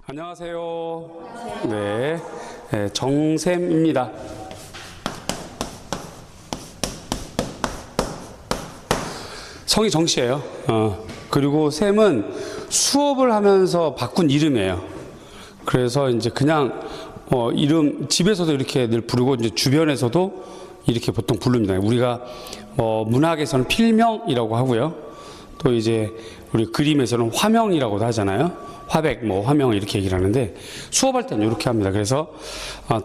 안녕하세요. 네, 정샘입니다. 성이 정씨예요. 그리고 샘은 수업을 하면서 바꾼 이름이에요. 그래서 이제 그냥 이름 집에서도 이렇게 늘 부르고 이제 주변에서도 이렇게 보통 부릅니다. 우리가 문학에서는 필명이라고 하고요. 또 이제 우리 그림에서는 화명이라고도 하잖아요. 화백, 화명 이렇게 얘기를 하는데 수업할 때는 이렇게 합니다. 그래서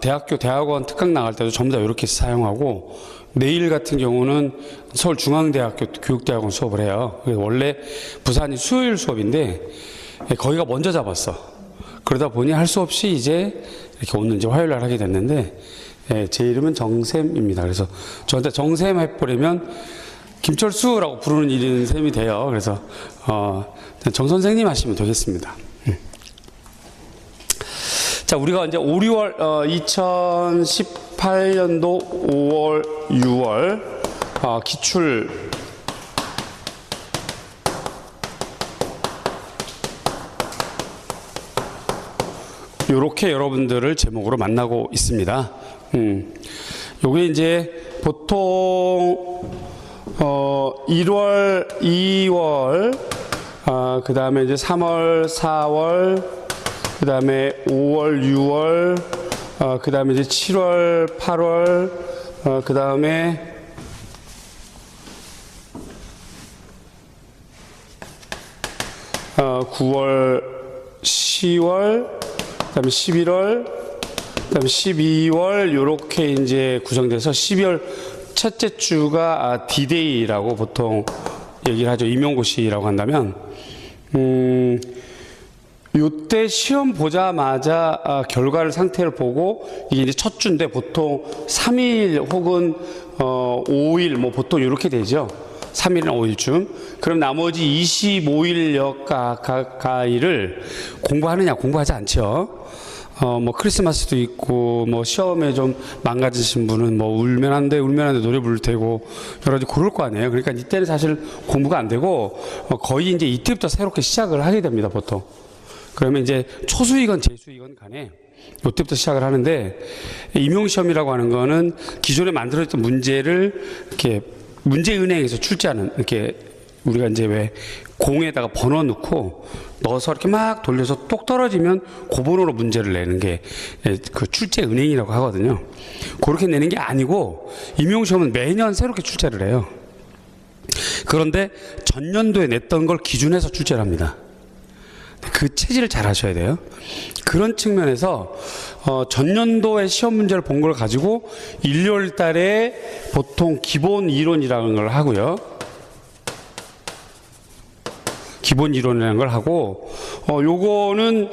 대학교, 대학원 특강 나갈 때도 전부 다 이렇게 사용하고 내일 같은 경우는 서울중앙대학교 교육대학원 수업을 해요. 그래서 원래 부산이 수요일 수업인데 거기가 먼저 잡았어. 그러다 보니 할 수 없이 이제 이렇게 오늘 이제 화요일 날 하게 됐는데 제 이름은 정샘입니다. 그래서 저한테 정샘 해버리면 김철수라고 부르는 이름 셈이 돼요. 그래서 정 선생님 하시면 되겠습니다. 자, 우리가 이제 5, 6월 2018년도 5월, 6월 기출 요렇게 여러분들을 제목으로 만나고 있습니다. 요게 이제 보통 1월, 2월, 그 다음에 이제 3월, 4월, 그 다음에 5월, 6월, 그 다음에 이제 7월, 8월, 그 다음에 9월, 10월, 그 다음에 11월, 그 다음에 12월, 요렇게 이제 구성돼서 12월 첫째 주가 D-Day라고 보통 얘기를 하죠. 임용고시라고 한다면, 요때 시험 보자마자 결과를 상태를 보고 이게 이제 첫 주인데 보통 3일 혹은 5일 보통 이렇게 되죠. 3일이나 5일쯤. 그럼 나머지 25일 가까이를 공부하느냐, 공부하지 않죠. 크리스마스도 있고, 시험에 좀 망가지신 분은 울면 안 돼 노래 부를 테고, 여러 가지 고를 거 아니에요. 그러니까 이때는 사실 공부가 안 되고, 거의 이제 이때부터 새롭게 시작을 하게 됩니다, 보통. 그러면 이제 초수이건 재수이건 간에, 이때부터 시작을 하는데, 임용시험이라고 하는 거는 기존에 만들어졌던 문제를 이렇게 문제은행에서 출제하는, 이렇게 우리가 이제 왜 공에다가 번호 넣고 넣어서 이렇게 막 돌려서 똑 떨어지면 그 번호로 문제를 내는 게 그 출제 은행이라고 하거든요. 그렇게 내는 게 아니고 임용시험은 매년 새롭게 출제를 해요. 그런데 전년도에 냈던 걸 기준해서 출제를 합니다. 그 체질을 잘 하셔야 돼요. 그런 측면에서 전년도에 시험 문제를 본 걸 가지고 1, 2월 달에 보통 기본 이론이라는 걸 하고요. 기본 이론이라는 걸 하고, 요거는,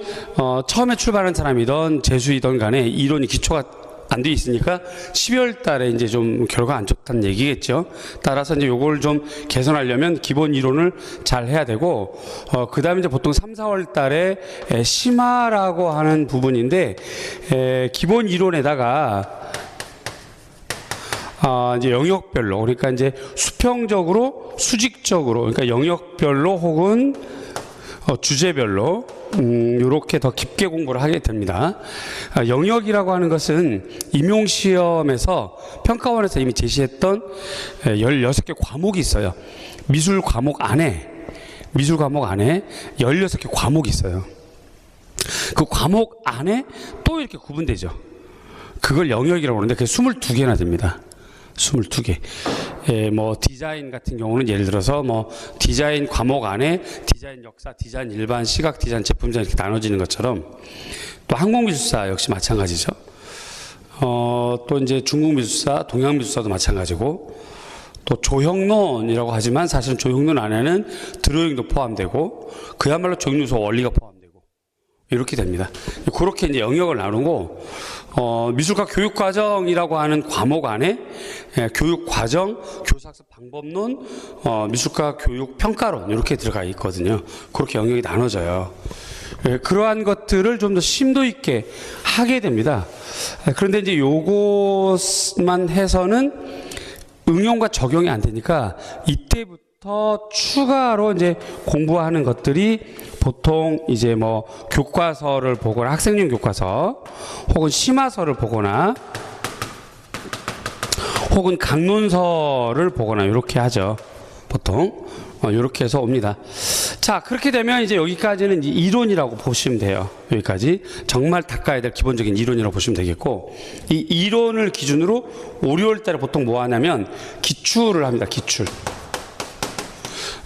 처음에 출발한 사람이든 재수이든 간에 이론이 기초가 안 돼 있으니까 12월 달에 이제 좀 결과 안 좋다는 얘기겠죠. 따라서 이제 요걸 좀 개선하려면 기본 이론을 잘 해야 되고, 그 다음에 이제 보통 3, 4월 달에 심화라고 하는 부분인데, 기본 이론에다가 이제 영역별로, 그러니까 이제 수평적으로, 수직적으로, 그러니까 영역별로 혹은 주제별로 요렇게 더 깊게 공부를 하게 됩니다. 영역이라고 하는 것은 임용시험에서 평가원에서 이미 제시했던 16개 과목이 있어요. 미술 과목 안에 16개 과목이 있어요. 그 과목 안에 또 이렇게 구분되죠. 그걸 영역이라고 하는데 그게 22개나 됩니다. 22개. 디자인 같은 경우는 예를 들어서 디자인 과목 안에 디자인 역사, 디자인 일반, 시각 디자인, 제품 디자인 이렇게 나눠지는 것처럼 또 항공미술사 역시 마찬가지죠. 또 이제 중국미술사, 동양미술사도 마찬가지고 또 조형론이라고 하지만 사실은 조형론 안에는 드로잉도 포함되고 그야말로 조형요소 원리가 포함되고 이렇게 됩니다. 그렇게 이제 영역을 나누고 미술과 교육과정이라고 하는 과목 안에 교육과정, 교사학습 방법론, 미술과 교육평가론 이렇게 들어가 있거든요. 그렇게 영역이 나눠져요. 그러한 것들을 좀 더 심도 있게 하게 됩니다. 그런데 이제 요것만 해서는 응용과 적용이 안 되니까 이때부터 더 추가로 이제 공부하는 것들이 보통 이제 뭐 교과서를 보거나 학생용 교과서 혹은 심화서를 보거나 혹은 강론서를 보거나 이렇게 하죠. 보통 이렇게 해서 옵니다. 자, 그렇게 되면 이제 여기까지는 이제 이론이라고 보시면 돼요. 여기까지 정말 닦아야 될 기본적인 이론이라고 보시면 되겠고, 이 이론을 기준으로 5, 6월 달에 보통 뭐 하냐면 기출을 합니다. 기출.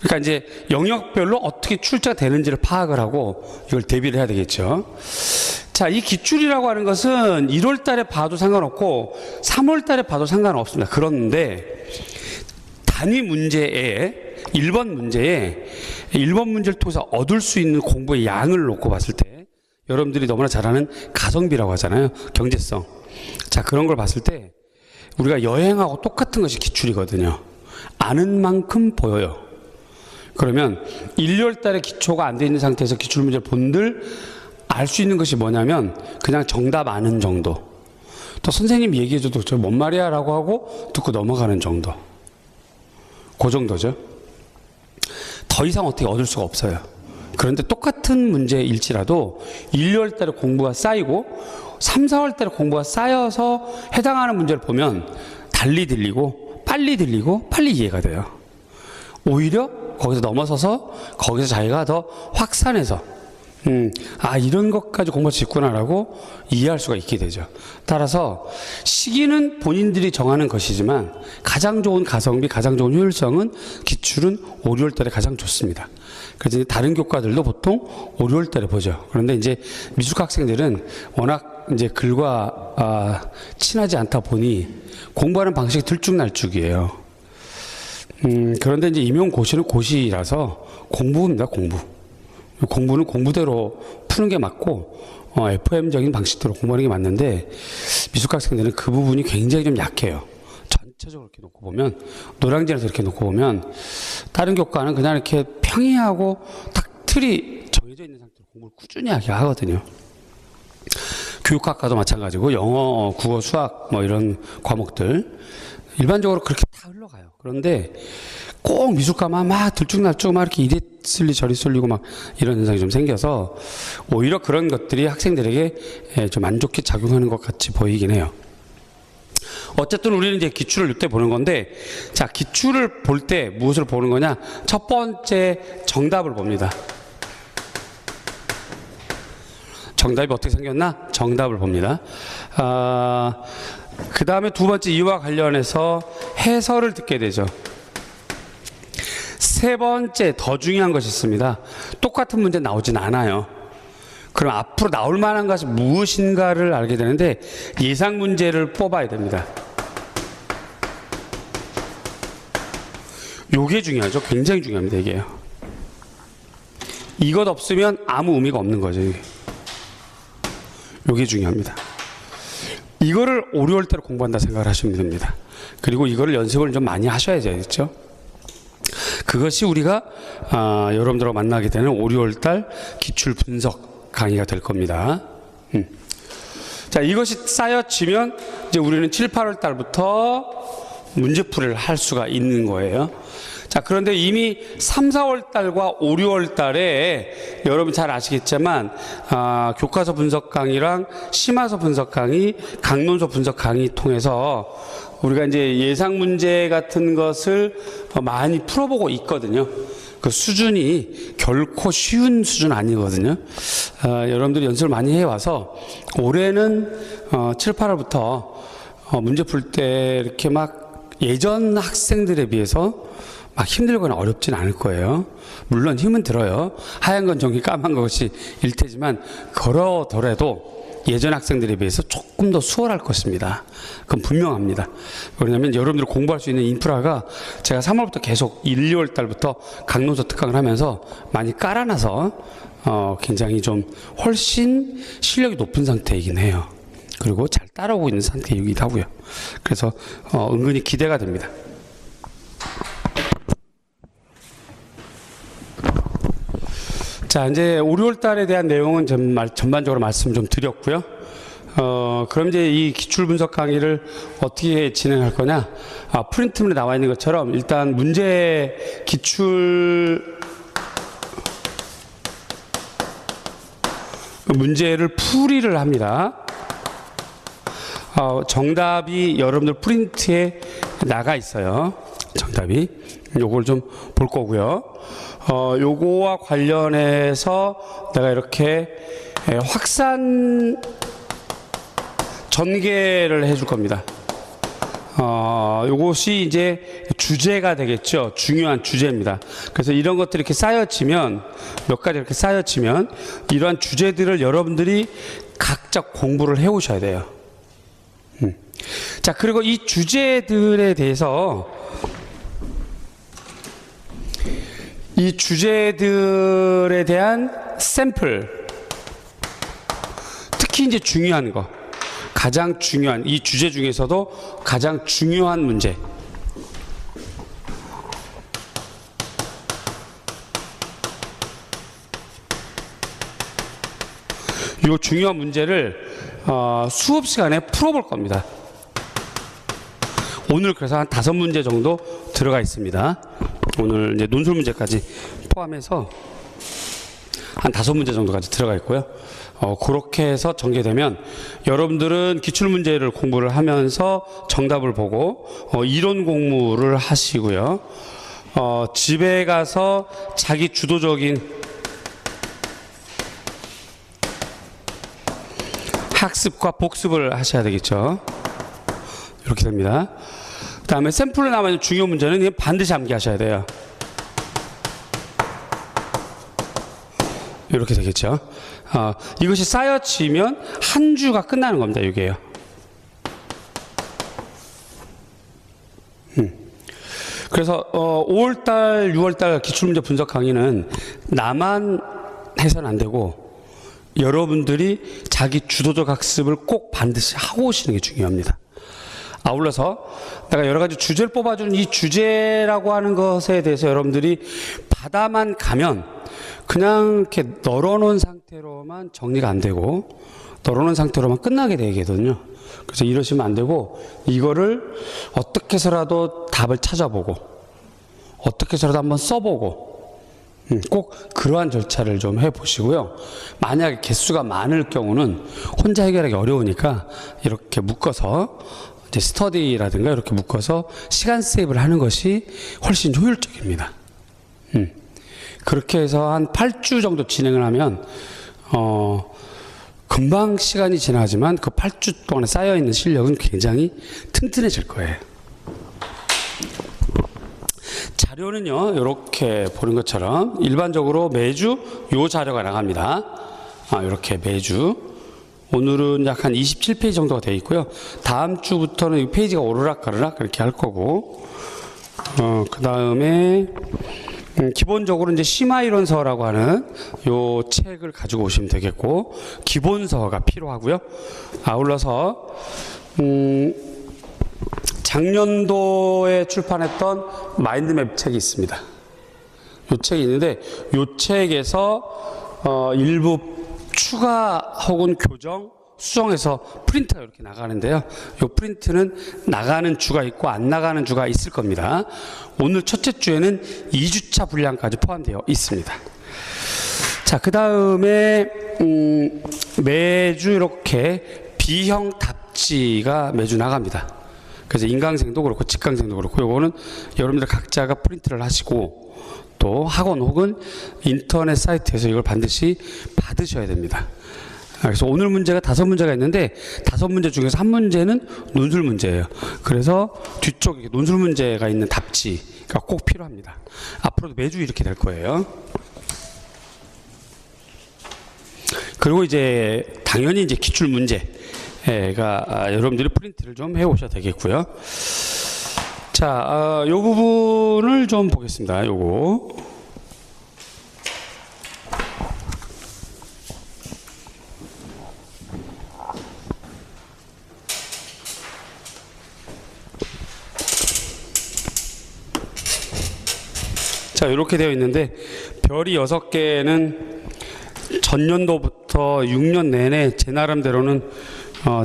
그러니까 이제 영역별로 어떻게 출제가 되는지를 파악을 하고 이걸 대비를 해야 되겠죠. 자, 이 기출이라고 하는 것은 1월 달에 봐도 상관없고 3월 달에 봐도 상관없습니다. 그런데 단위 문제에 1번 문제를 통해서 얻을 수 있는 공부의 양을 놓고 봤을 때 여러분들이 너무나 잘 아는 가성비라고 하잖아요. 경제성. 자, 그런 걸 봤을 때 우리가 여행하고 똑같은 것이 기출이거든요. 아는 만큼 보여요. 그러면 1월 달에 기초가 안 돼 있는 상태에서 기출 문제를 본들 알 수 있는 것이 뭐냐면 그냥 정답 아는 정도. 또 선생님이 얘기해줘도 저 뭔 말이야 라고 하고 듣고 넘어가는 정도. 그 정도죠. 더 이상 어떻게 얻을 수가 없어요. 그런데 똑같은 문제일지라도 1월 달에 공부가 쌓이고 3, 4월 달에 공부가 쌓여서 해당하는 문제를 보면 달리 들리고 빨리 이해가 돼요. 오히려 거기서 넘어서서 거기서 자기가 더 확산해서 이런 것까지 공부할 수 있구나라고 이해할 수가 있게 되죠. 따라서 시기는 본인들이 정하는 것이지만 가장 좋은 가성비, 가장 좋은 효율성은 기출은 5, 6월 달에 가장 좋습니다. 그래서 이제 다른 교과들도 보통 5, 6월 달에 보죠. 그런데 이제 미술과 학생들은 워낙 이제 글과 친하지 않다 보니 공부하는 방식이 들쭉날쭉이에요. 그런데 이제 임용고시는 고시라서 공부입니다. 공부는 공부대로 푸는 게 맞고 FM적인 방식대로 공부하는 게 맞는데 미술과 학생들은 그 부분이 굉장히 좀 약해요. 전체적으로 이렇게 놓고 보면 노량진에서 이렇게 놓고 보면 다른 교과는 그냥 이렇게 평이하고 딱 틀이 정해져 있는 상태로 공부를 꾸준히 하게 하거든요. 교육학과도 마찬가지고 영어, 국어, 수학 뭐 이런 과목들 일반적으로 그렇게 다 흘러가요. 그런데 꼭 미술과만 막 들쭉날쭉 막 이렇게 이리 쓸리 저리 쏠리고 막 이런 현상이 좀 생겨서 오히려 그런 것들이 학생들에게 좀 안 좋게 작용하는 것 같이 보이긴 해요. 어쨌든 우리는 이제 기출을 이때 보는 건데, 자, 기출을 볼 때 무엇을 보는 거냐? 첫 번째 정답을 봅니다. 정답이 어떻게 생겼나? 정답을 봅니다. 그 다음에 두 번째 이와 관련해서 해설을 듣게 되죠. 세 번째 더 중요한 것이 있습니다. 똑같은 문제 나오진 않아요. 그럼 앞으로 나올 만한 것이 무엇인가를 알게 되는데 예상 문제를 뽑아야 됩니다. 요게 중요하죠. 굉장히 중요합니다. 이게요. 이것 없으면 아무 의미가 없는 거죠. 요게 중요합니다. 이거를 5, 6월 달에 공부한다 생각을 하시면 됩니다. 그리고 이거를 연습을 좀 많이 하셔야겠죠. 그것이 우리가 여러분들과 만나게 되는 5, 6월 달 기출 분석 강의가 될 겁니다. 자, 이것이 쌓여지면 이제 우리는 7, 8월 달부터 문제풀이를 할 수가 있는 거예요. 자, 그런데 이미 3, 4월 달과 5, 6월 달에 여러분 잘 아시겠지만 교과서 분석 강의랑 심화서 분석 강의, 강론서 분석 강의 통해서 우리가 이제 예상 문제 같은 것을 많이 풀어보고 있거든요. 그 수준이 결코 쉬운 수준 아니거든요. 여러분들이 연습을 많이 해와서 올해는 7, 8월부터 문제 풀 때 이렇게 막 예전 학생들에 비해서 막 힘들거나 어렵진 않을 거예요. 물론 힘은 들어요. 하얀 건 전기, 까만 것이 일테지만 그러더라도 예전 학생들에 비해서 조금 더 수월할 것입니다. 그건 분명합니다. 왜냐하면 여러분들이 공부할 수 있는 인프라가 제가 3월부터 계속 1, 2월 달부터 강론서 특강을 하면서 많이 깔아놔서 굉장히 좀 훨씬 실력이 높은 상태이긴 해요. 그리고 잘 따라오고 있는 상태이기도 하고요. 그래서 은근히 기대가 됩니다. 자, 이제 5, 6월 달에 대한 내용은 전반적으로 말씀 좀 드렸고요. 그럼 이제 이 기출 분석 강의를 어떻게 진행할 거냐? 프린트문에 나와 있는 것처럼 일단 문제를 풀이를 합니다. 정답이 여러분들 프린트에 나가 있어요. 정답이. 요걸 좀 볼 거고요. 요거와 관련해서 내가 이렇게 확산 전개를 해줄 겁니다. 요것이 이제 주제가 되겠죠. 중요한 주제입니다. 그래서 이런 것들이 이렇게 쌓여지면, 몇 가지 이렇게 쌓여지면, 이러한 주제들을 여러분들이 각자 공부를 해 오셔야 돼요. 자, 그리고 이 주제들에 대해서, 이 주제들에 대한 샘플, 특히 이제 중요한 거, 가장 중요한, 이 주제 중에서도 가장 중요한 문제, 이 중요한 문제를 수업 시간에 풀어볼 겁니다. 오늘 그래서 한 5문제 정도 들어가 있습니다. 오늘 이제 논술 문제까지 포함해서 한 5문제 정도까지 들어가 있고요. 그렇게 해서 전개되면 여러분들은 기출문제를 공부를 하면서 정답을 보고 이론 공부를 하시고요. 집에 가서 자기 주도적인 학습과 복습을 하셔야 되겠죠. 이렇게 됩니다. 그 다음에 샘플에 남아있는 중요 문제는 반드시 암기하셔야 돼요. 이렇게 되겠죠. 이것이 쌓여지면 한 주가 끝나는 겁니다. 이게요. 그래서 5월달, 6월달 기출문제 분석 강의는 나만 해서는 안 되고 여러분들이 자기 주도적 학습을 꼭 반드시 하고 오시는 게 중요합니다. 아울러서 내가 여러 가지 주제를 뽑아주는 이 주제라고 하는 것에 대해서 여러분들이 받아만 가면 그냥 이렇게 널어놓은 상태로만 정리가 안 되고 널어놓은 상태로만 끝나게 되거든요. 그래서 이러시면 안 되고 이거를 어떻게 해서라도 답을 찾아보고 어떻게 해서라도 한번 써보고 꼭 그러한 절차를 좀 해보시고요. 만약에 개수가 많을 경우는 혼자 해결하기 어려우니까 이렇게 묶어서 이제 스터디라든가 이렇게 묶어서 시간 세이브를 하는 것이 훨씬 효율적입니다. 그렇게 해서 한 8주 정도 진행을 하면 금방 시간이 지나지만 그 8주 동안에 쌓여있는 실력은 굉장히 튼튼해질 거예요. 자료는요, 이렇게 보는 것처럼 일반적으로 매주 요 자료가 나갑니다. 이렇게 매주. 오늘은 약 한 27페이지 정도가 되어 있고요. 다음 주부터는 이 페이지가 오르락가르락 그렇게 할 거고, 그 다음에, 기본적으로 이제 심화이론서라고 하는 요 책을 가지고 오시면 되겠고, 기본서가 필요하고요. 아울러서, 작년도에 출판했던 마인드맵 책이 있습니다. 요 책이 있는데, 요 책에서, 일부 추가 혹은 교정, 수정해서 프린트가 이렇게 나가는데요. 이 프린트는 나가는 주가 있고 안 나가는 주가 있을 겁니다. 오늘 첫째 주에는 2주차 분량까지 포함되어 있습니다. 자, 그 다음에 매주 이렇게 B형 답지가 매주 나갑니다. 그래서 인강생도 그렇고 직강생도 그렇고 요거는 여러분들 각자가 프린트를 하시고 또 학원 혹은 인터넷 사이트에서 이걸 반드시 받으셔야 됩니다. 그래서 오늘 문제가 5문제가 있는데 5문제 중에서 한 문제는 논술 문제예요. 그래서 뒤쪽에 논술 문제가 있는 답지가 꼭 필요합니다. 앞으로도 매주 이렇게 될 거예요. 그리고 이제 당연히 이제 기출 문제가 여러분들이 프린트를 좀 해 오셔야 되겠고요. 자, 요 부분을 좀 보겠습니다. 요거. 자, 이렇게 되어 있는데 별이 6개는 전년도부터 6년 내내 제 나름대로는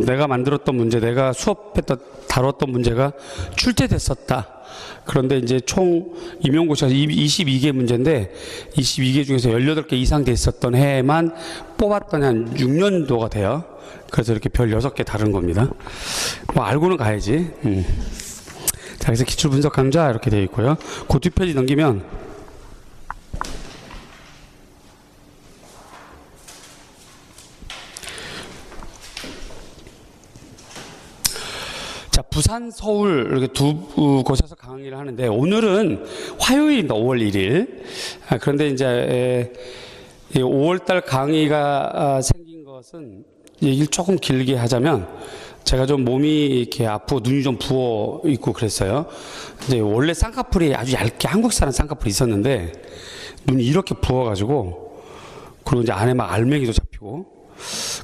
내가 만들었던 문제, 내가 수업했던 다뤘던 문제가 출제됐었다. 그런데 이제 총 임용고시가 22개 문제인데 22개 중에서 18개 이상 됐었던 해에만 뽑았더니 한 6년도가 돼요. 그래서 이렇게 별 6개 다른 겁니다. 뭐 알고는 가야지. 자, 그래서 기출 분석 강좌 이렇게 되어 있고요. 그 뒷페이지 넘기면 자, 부산, 서울 이렇게 두 곳에서 강의를 하는데 오늘은 화요일입니다. 5월 1일. 그런데 이제 5월달 강의가 생긴 것은 얘기를 조금 길게 하자면 제가 좀 몸이 이렇게 아프고 눈이 좀 부어 있고 그랬어요. 이제 원래 쌍꺼풀이 아주 얇게 한국 사람 쌍꺼풀이 있었는데 눈이 이렇게 부어가지고 그리고 이제 안에 막 알맹이도 잡히고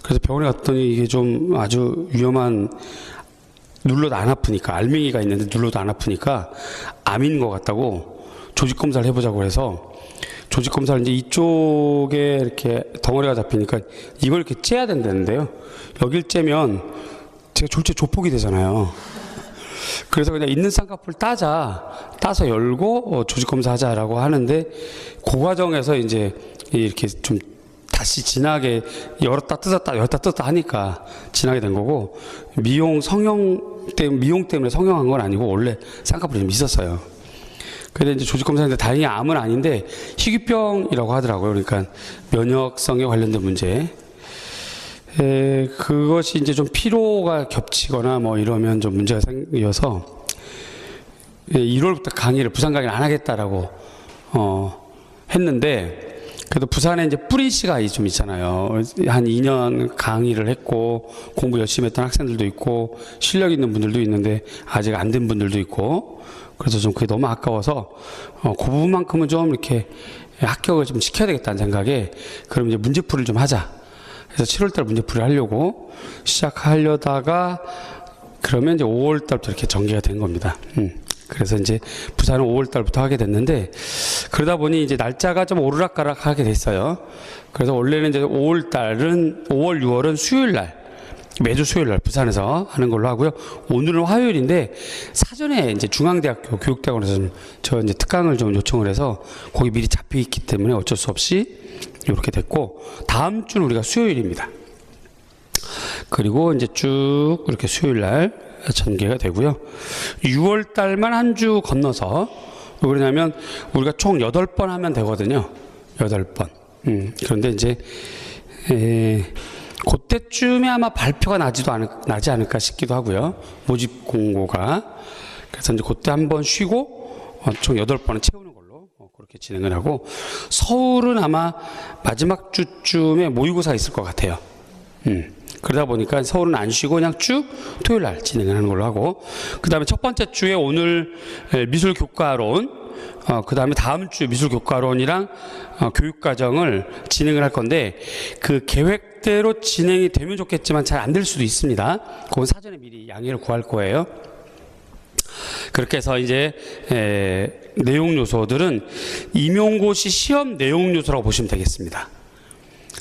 그래서 병원에 갔더니 이게 좀 아주 위험한 눌러도 안 아프니까 알맹이가 있는데 눌러도 안 아프니까 암인 것 같다고 조직 검사를 해보자고 해서 조직 검사를 이제 이쪽에 이렇게 덩어리가 잡히니까 이걸 이렇게 째야 된다는데요. 여길 째면 제가 졸제 조폭이 되잖아요. 그래서 그냥 있는 쌍꺼풀 따서 열고 조직 검사하자라고 하는데 그 과정에서 이제 이렇게 좀 다시 진하게 열었다 뜯었다 하니까 진하게 된 거고 미용 때문에 성형한 건 아니고 원래 쌍꺼풀이 좀 있었어요. 그런데 이제 조직 검사인데 다행히 암은 아닌데 희귀병이라고 하더라고요. 그러니까 면역성에 관련된 문제. 그것이 이제 좀 피로가 겹치거나 뭐 이러면 좀 문제가 생겨서 1월부터 부산 강의를 안 하겠다라고 했는데 그래도 부산에 이제 뿌리 씨가 좀 있잖아요. 한 2년 강의를 했고 공부 열심히 했던 학생들도 있고 실력 있는 분들도 있는데 아직 안 된 분들도 있고 그래서 좀 그게 너무 아까워서 그 부분만큼은 좀 이렇게 합격을 좀 시켜야 되겠다는 생각에 그럼 이제 문제풀이를 좀 하자. 그래서 7월달 문제풀이를 하려고 시작하려다가 그러면 이제 5월달부터 이렇게 전개가 된 겁니다. 그래서 이제 부산은 5월달부터 하게 됐는데 그러다 보니 이제 날짜가 좀 오르락가락 하게 됐어요. 그래서 원래는 이제 5월, 6월은 수요일날 매주 수요일날 부산에서 하는 걸로 하고요. 오늘은 화요일인데 사전에 이제 중앙대학교 교육대학원에서 저 이제 특강을 좀 요청을 해서 거기 미리 잡혀 있기 때문에 어쩔 수 없이 이렇게 됐고 다음 주는 우리가 수요일입니다. 그리고 이제 쭉 이렇게 수요일날 전개가 되고요. 6월 달만 한 주 건너서 왜 그러냐면 우리가 총 8번 하면 되거든요. 8번. 그런데 이제 그때쯤에 아마 발표가 나지 않을까 싶기도 하고요. 모집 공고가. 그래서 이제 그때 한번 쉬고 총 8번은 채우는 걸로 그렇게 진행을 하고 서울은 아마 마지막 주쯤에 모의고사가 있을 것 같아요. 그러다 보니까 서울은 안 쉬고 그냥 쭉 토요일 날 진행을 하는 걸로 하고 그 다음에 첫 번째 주에 오늘 미술교과론 그 다음에 다음 주 미술교과론이랑 교육과정을 진행을 할 건데 그 계획대로 진행이 되면 좋겠지만 잘 안 될 수도 있습니다. 그건 사전에 미리 양해를 구할 거예요. 그렇게 해서 이제 내용 요소들은 임용고시 시험 내용 요소라고 보시면 되겠습니다.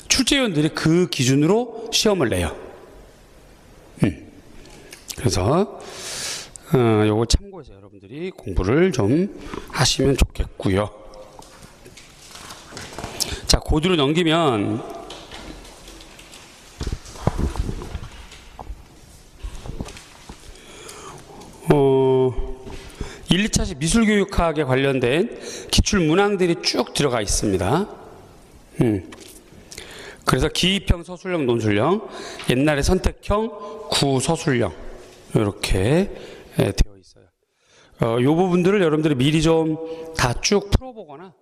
출제위원들이 그 기준으로 시험을 내요. 그래서 요걸 참고해서 여러분들이 공부를 좀 하시면 좋겠고요. 자, 고드로 넘기면 1, 2차시 미술교육학에 관련된 기출문항들이 쭉 들어가 있습니다. 그래서 기입형 서술형 논술형, 옛날에 선택형 구서술형 이렇게 되어 있어요. 이 부분들을 여러분들이 미리 좀 다 쭉 풀어보거나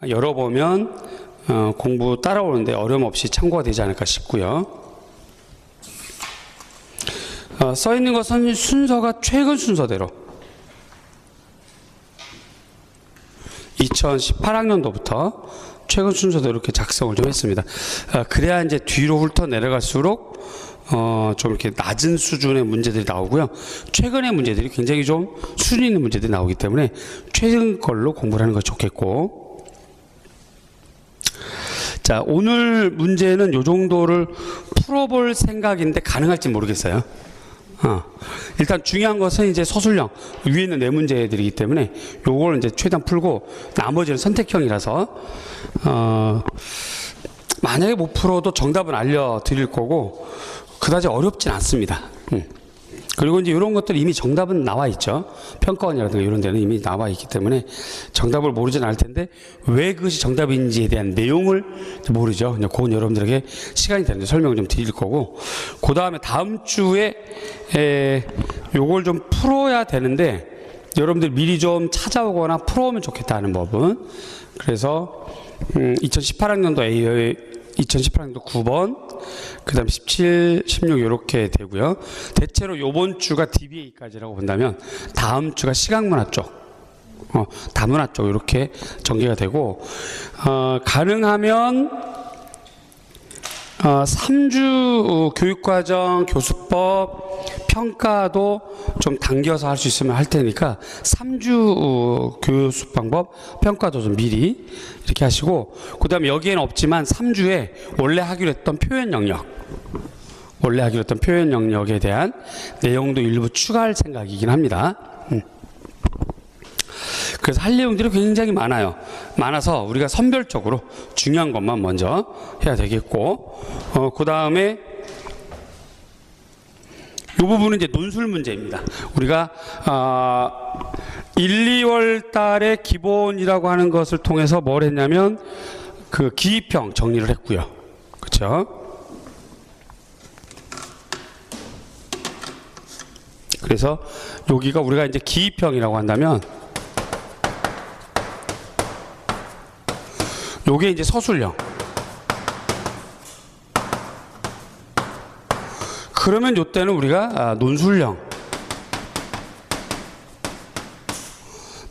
열어보면 공부 따라오는데 어려움 없이 참고가 되지 않을까 싶고요. 써 있는 것은 순서가 최근 순서대로 2018학년도부터 최근 순서대로 이렇게 작성을 좀 했습니다. 그래야 이제 뒤로 훑어 내려갈수록 좀 이렇게 낮은 수준의 문제들이 나오고요. 최근의 문제들이 굉장히 좀 수준 있는 문제들이 나오기 때문에 최근 걸로 공부를 하는 것이 좋겠고, 자, 오늘 문제는 요 정도를 풀어볼 생각인데 가능할지 모르겠어요. 일단 중요한 것은 이제 서술형 위에 있는 네 문제들이기 때문에 요걸 이제 최대한 풀고 나머지는 선택형이라서 만약에 못 풀어도 정답은 알려드릴 거고 그다지 어렵진 않습니다. 그리고 이제 이런 것들 이미 정답은 나와 있죠. 평가원이라든가 이런 데는 이미 나와 있기 때문에 정답을 모르진 않을 텐데 왜 그것이 정답인지에 대한 내용을 모르죠. 그건 여러분들에게 시간이 되는데 설명을 좀 드릴 거고, 그 다음에 다음 주에 요걸 좀 풀어야 되는데 여러분들 미리 좀 찾아오거나 풀어오면 좋겠다는 법은, 그래서 2018학년도 A 2018학년도 9번, 그 다음 17, 16 이렇게 되고요. 대체로 요번 주가 DBA까지라고 본다면 다음 주가 시각문화 쪽, 다문화 쪽 이렇게 전개가 되고, 가능하면 3주 교육과정, 교수법, 평가도 좀 당겨서 할 수 있으면 할 테니까 3주 교수 방법, 평가도 좀 미리 이렇게 하시고, 그 다음에 여기에는 없지만 3주에 원래 하기로 했던 표현 영역에 대한 내용도 일부 추가할 생각이긴 합니다. 그래서 할 내용들이 굉장히 많아서 우리가 선별적으로 중요한 것만 먼저 해야 되겠고, 그 다음에 이 부분은 이제 논술 문제입니다. 우리가 1, 2월 달에 기본이라고 하는 것을 통해서 뭘 했냐면 그 기입형 정리를 했고요. 그렇죠? 그래서 여기가 우리가 이제 기입형이라고 한다면 요게 이제 서술형. 그러면 요때는 우리가 논술형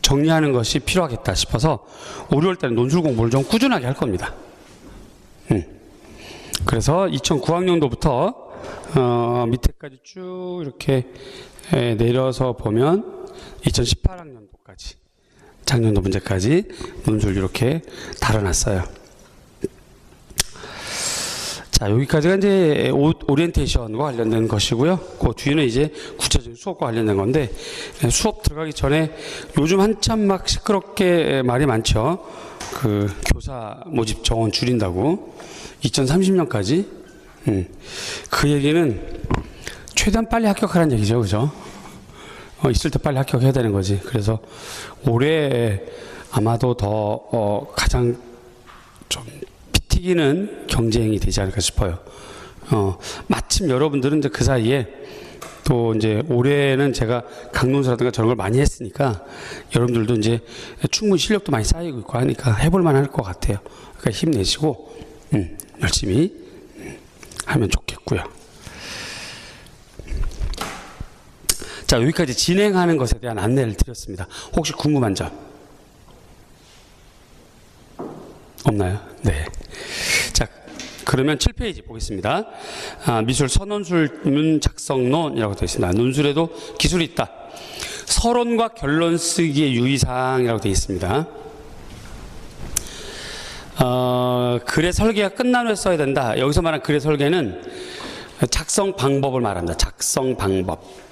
정리하는 것이 필요하겠다 싶어서 5, 6월 때는 논술 공부를 좀 꾸준하게 할 겁니다. 그래서 2009학년도부터 밑에까지 쭉 이렇게 내려서 보면 2018학년도까지 작년도 문제까지 논술 이렇게 달아놨어요. 자, 여기까지가 이제 오리엔테이션과 관련된 것이고요. 그 뒤에는 이제 구체적인 수업과 관련된 건데, 수업 들어가기 전에 요즘 한참 막 시끄럽게 말이 많죠. 그 교사 모집 정원 줄인다고 2030년까지. 그 얘기는 최대한 빨리 합격하라는 얘기죠, 그죠? 있을 때 빨리 합격해야 되는 거지. 그래서 올해 아마도 더 가장 좀 튀기는 경쟁이 되지 않을까 싶어요. 마침 여러분들은 이제 그 사이에 또 이제 올해는 제가 강론수라든가 저런 걸 많이 했으니까 여러분들도 이제 충분히 실력도 많이 쌓이고 있고 하니까 해볼 만할 것 같아요. 그러니까 힘내시고 열심히 하면 좋겠고요. 자, 여기까지 진행하는 것에 대한 안내를 드렸습니다. 혹시 궁금한 점 없나요? 네. 자, 그러면 7페이지 보겠습니다. 미술 선논술문 작성론이라고 되어 있습니다. 논술에도 기술이 있다. 서론과 결론 쓰기의 유의사항이라고 되어 있습니다. 글의 설계가 끝난 후에 써야 된다. 여기서 말한 글의 설계는 작성 방법을 말합니다. 작성 방법.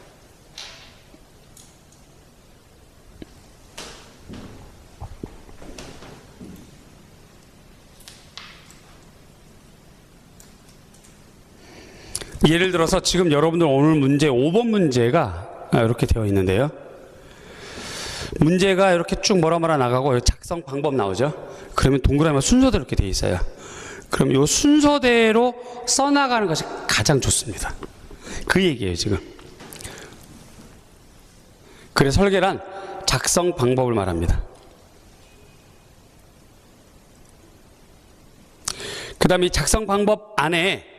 예를 들어서 지금 여러분들 오늘 문제 5번 문제가 이렇게 되어 있는데요. 문제가 이렇게 쭉 뭐라 나가고 작성 방법 나오죠. 그러면 동그라미 순서대로 이렇게 되어 있어요. 그럼 이 순서대로 써나가는 것이 가장 좋습니다. 그 얘기예요, 지금. 글의 설계란 작성 방법을 말합니다. 그 다음에 이 작성 방법 안에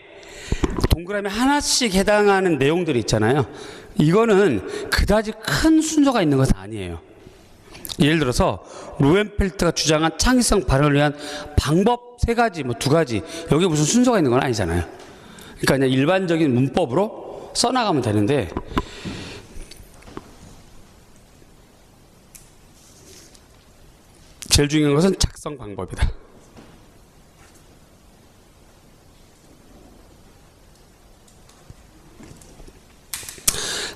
동그라미 하나씩 해당하는 내용들이 있잖아요. 이거는 그다지 큰 순서가 있는 것은 아니에요. 예를 들어서 로엔펠트가 주장한 창의성 발현을 위한 방법 3가지, 뭐 2가지, 여기 무슨 순서가 있는 건 아니잖아요. 그러니까 그냥 일반적인 문법으로 써나가면 되는데, 제일 중요한 것은 작성 방법이다.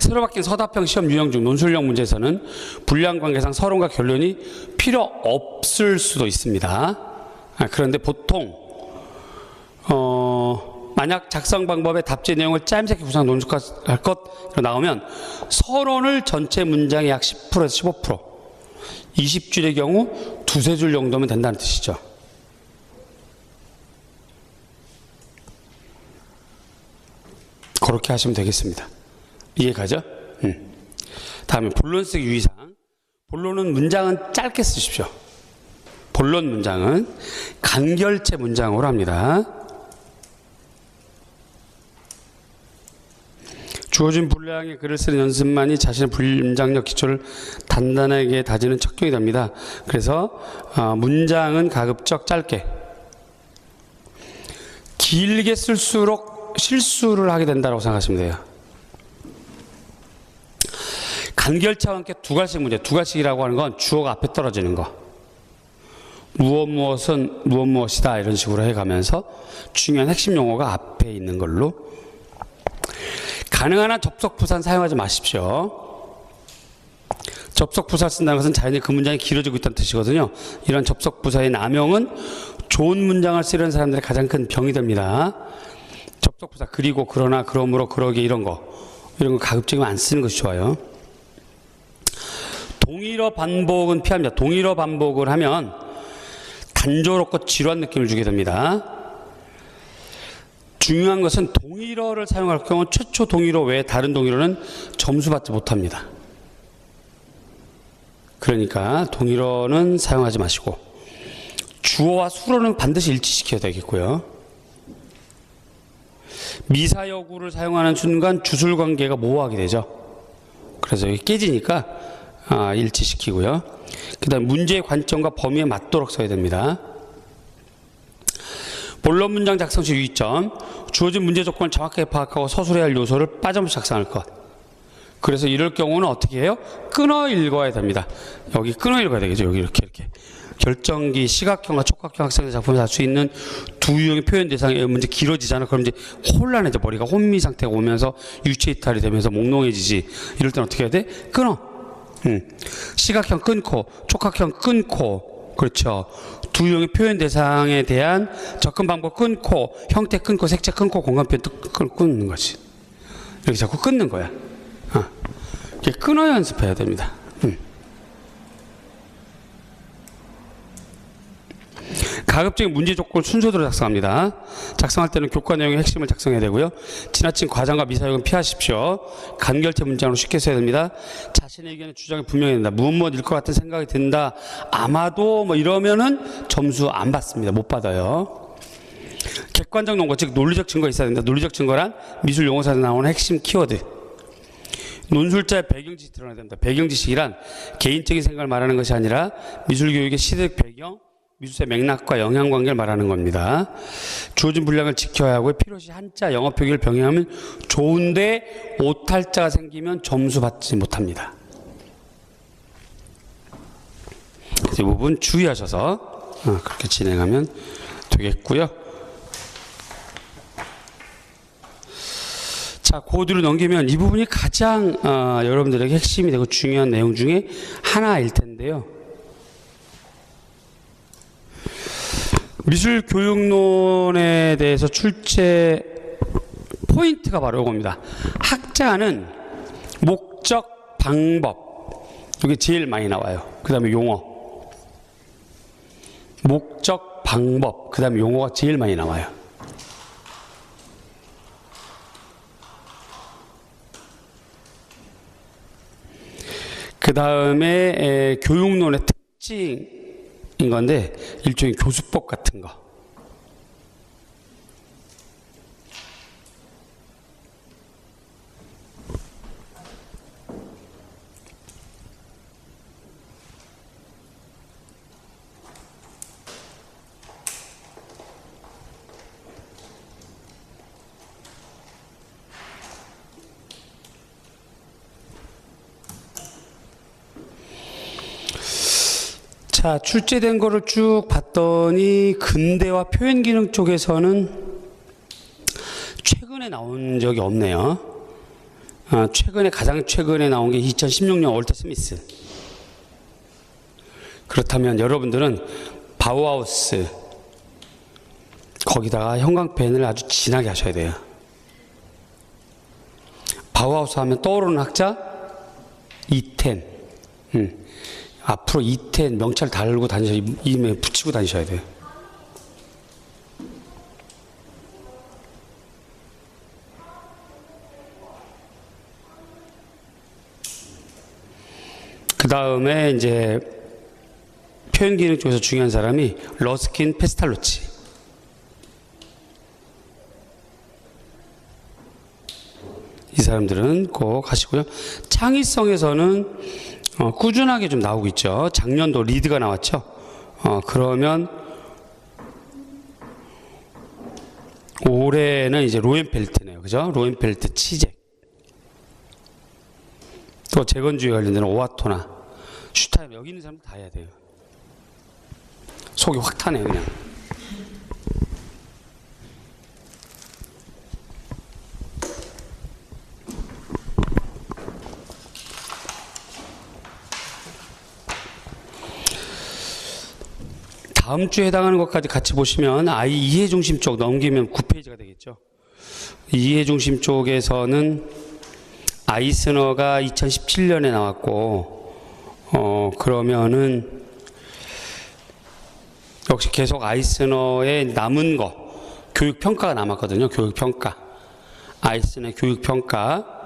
새로 바뀐 서답형 시험 유형 중 논술형 문제에서는 불량 관계상 서론과 결론이 필요 없을 수도 있습니다. 그런데 보통 만약 작성 방법의 답지 내용을 짜임새끼 구상 논술할 것 나오면 서론을 전체 문장의 약 10%에서 15%, 20줄의 경우 두세 줄 정도면 된다는 뜻이죠. 그렇게 하시면 되겠습니다. 이해가죠? 다음에 본론 쓰기 유의사항. 본론은 문장은 짧게 쓰십시오. 본론 문장은 간결체 문장으로 합니다. 주어진 분량의 글을 쓰는 연습만이 자신의 문장력 기초를 단단하게 다지는 척도이 됩니다. 그래서 문장은 가급적 짧게, 길게 쓸수록 실수를 하게 된다고 생각하시면 돼요. 간결체와 함께 두 가지 문제, 두 가지라고 하는 건 주어가 앞에 떨어지는 거. 무엇은 무엇이다 이런 식으로 해가면서 중요한 핵심 용어가 앞에 있는 걸로. 가능한 한 접속부사는 사용하지 마십시오. 접속부사 쓴다는 것은 자연히 그 문장이 길어지고 있다는 뜻이거든요. 이런 접속부사의 남용은 좋은 문장을 쓰려는 사람들의 가장 큰 병이 됩니다. 접속부사 그리고 그러나 그러므로 그러게 이런 거 가급적이면 안 쓰는 것이 좋아요. 동일어 반복은 피합니다. 동일어 반복을 하면 단조롭고 지루한 느낌을 주게 됩니다. 중요한 것은 동일어를 사용할 경우 최초 동일어 외에 다른 동일어는 점수받지 못합니다. 그러니까 동일어는 사용하지 마시고 주어와 수어는 반드시 일치시켜야 되겠고요. 미사여구를 사용하는 순간 주술관계가 모호하게 되죠. 그래서 이게 깨지니까 일치시키고요. 그 다음 문제의 관점과 범위에 맞도록 써야 됩니다. 본론 문장 작성 시 유의점. 주어진 문제 조건을 정확하게 파악하고 서술해야 할 요소를 빠짐없이 작성할 것. 그래서 이럴 경우는 어떻게 해요? 끊어 읽어야 됩니다. 여기 끊어 읽어야 되겠죠. 여기 이렇게. 결정기, 시각형과 촉각형 학생의 작품에서 할 수 있는 두 유형의 표현 대상이 문제 길어지잖아. 그럼 이제 혼란해져. 머리가 혼미 상태가 오면서 유체 이탈이 되면서 몽롱해지지. 이럴 때는 어떻게 해야 돼? 끊어. 시각형 끊고, 촉각형 끊고, 그렇죠. 두 유형의 표현 대상에 대한 접근 방법 끊고, 형태 끊고, 색채 끊고, 공간 표현 끊는 거지. 이렇게 자꾸 끊는 거야. 이렇게 끊어 연습해야 됩니다. 가급적인 문제 조건을 순서대로 작성합니다. 작성할 때는 교과 내용의 핵심을 작성해야 되고요. 지나친 과장과 미사역은 피하십시오. 간결체 문장으로 쉽게 써야 됩니다. 자신의 의견의 주장이 분명해야 된다. 무엇일 것 같은 생각이 든다. 아마도 이러면은 점수 안 받습니다. 못 받아요. 객관적 논거, 즉 논리적 증거가 있어야 된다. 논리적 증거란 미술 용어사에서 나오는 핵심 키워드. 논술자의 배경지식이 드러나야 됩니다. 배경지식이란 개인적인 생각을 말하는 것이 아니라 미술교육의 시대적 배경, 미술사의 맥락과 영향관계를 말하는 겁니다. 주어진 분량을 지켜야 하고 필요시 한자 영어 표기를 병행하면 좋은데 오탈자가 생기면 점수 받지 못합니다. 이 부분 주의하셔서 그렇게 진행하면 되겠고요. 자, 코드로 넘기면 이 부분이 가장 여러분들에게 핵심이 되고 중요한 내용 중에 하나일 텐데요. 미술교육론에 대해서 출제 포인트가 바로 이겁니다. 학자는 목적, 방법, 이게 제일 많이 나와요. 그 다음에 용어. 목적, 방법, 그 다음에 용어가 제일 많이 나와요. 그 다음에 교육론의 특징인 건데 일종의 교수법 같은 거. 자, 출제된 거를 쭉 봤더니 근대화 표현 기능 쪽에서는 최근에 나온 적이 없네요. 가장 최근에 나온 게 2016년 월터 스미스. 그렇다면 여러분들은 바우하우스, 거기다가 형광펜을 아주 진하게 하셔야 돼요. 바우하우스 하면 떠오르는 학자 이텐. 앞으로 이텐 명찰 달고 다니셔야, 이메 붙이고 다니셔야 돼요. 그 다음에 이제 표현 기능 쪽에서 중요한 사람이 러스킨 페스탈로치. 이 사람들은 꼭 하시고요. 창의성에서는 꾸준하게 좀 나오고 있죠. 작년도 리드가 나왔죠. 그러면 올해는 이제 로엔펠트네요. 그죠? 로엔펠트 치잭. 또 재건주에 관련된 오아토나 슈타임, 여기 있는 사람들 다 해야 돼요. 속이 확 타네 그냥. 다음 주에 해당하는 것까지 같이 보시면 아이 이해중심 쪽 넘기면 9페이지가 되겠죠. 이해중심 쪽에서는 아이스너가 2017년에 나왔고, 그러면은 역시 계속 아이스너의 남은 거, 교육평가가 남았거든요. 교육평가. 아이스너의 교육평가.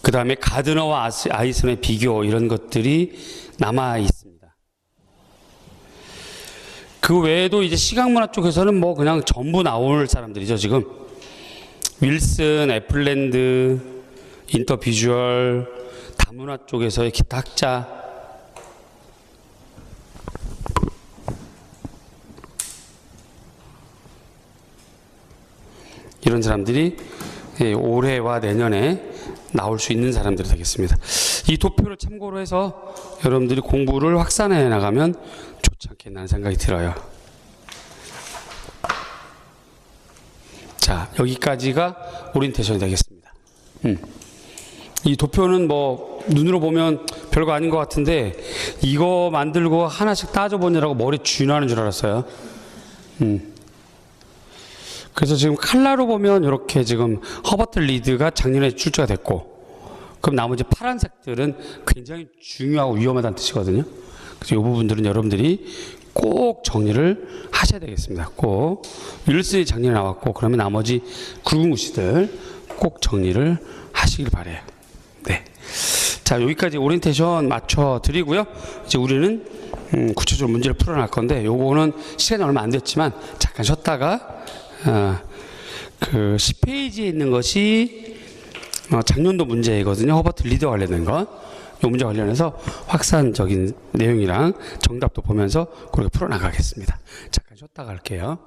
그 다음에 가드너와 아이스너의 비교, 이런 것들이 남아 있습니다. 그 외에도 이제 시각문화 쪽에서는 뭐 그냥 전부 나올 사람들이죠, 지금. 윌슨, 애플랜드, 인터비주얼, 다문화 쪽에서의 기타 학자. 이런 사람들이 올해와 내년에 나올 수 있는 사람들이 되겠습니다. 이 도표를 참고로 해서 여러분들이 공부를 확산해 나가면 좋지 않겠나 하는 생각이 들어요. 자, 여기까지가 오리엔테이션이 되겠습니다. 이 도표는 뭐 눈으로 보면 별거 아닌 것 같은데 이거 만들고 하나씩 따져보느라고 머리 쥐나는 줄 알았어요. 그래서 지금 칼라로 보면 이렇게 지금 허버트 리드가 작년에 출제가 됐고, 그럼 나머지 파란색들은 굉장히 중요하고 위험하다는 뜻이거든요. 그래서 이 부분들은 여러분들이 꼭 정리를 하셔야 되겠습니다. 꼭. 윌슨이 작년에 나왔고, 그러면 나머지 굵은 글씨들 꼭 정리를 하시길 바래요. 네. 자, 여기까지 오리엔테이션 맞춰 드리고요. 이제 우리는 구체적으로 문제를 풀어날 건데, 요거는 시간이 얼마 안 됐지만 잠깐 쉬었다가 그 10페이지에 있는 것이 작년도 문제이거든요. 허버트 리드 관련된 거. 이 문제 관련해서 확산적인 내용이랑 정답도 보면서 그렇게 풀어나가겠습니다. 잠깐 쉬었다 갈게요.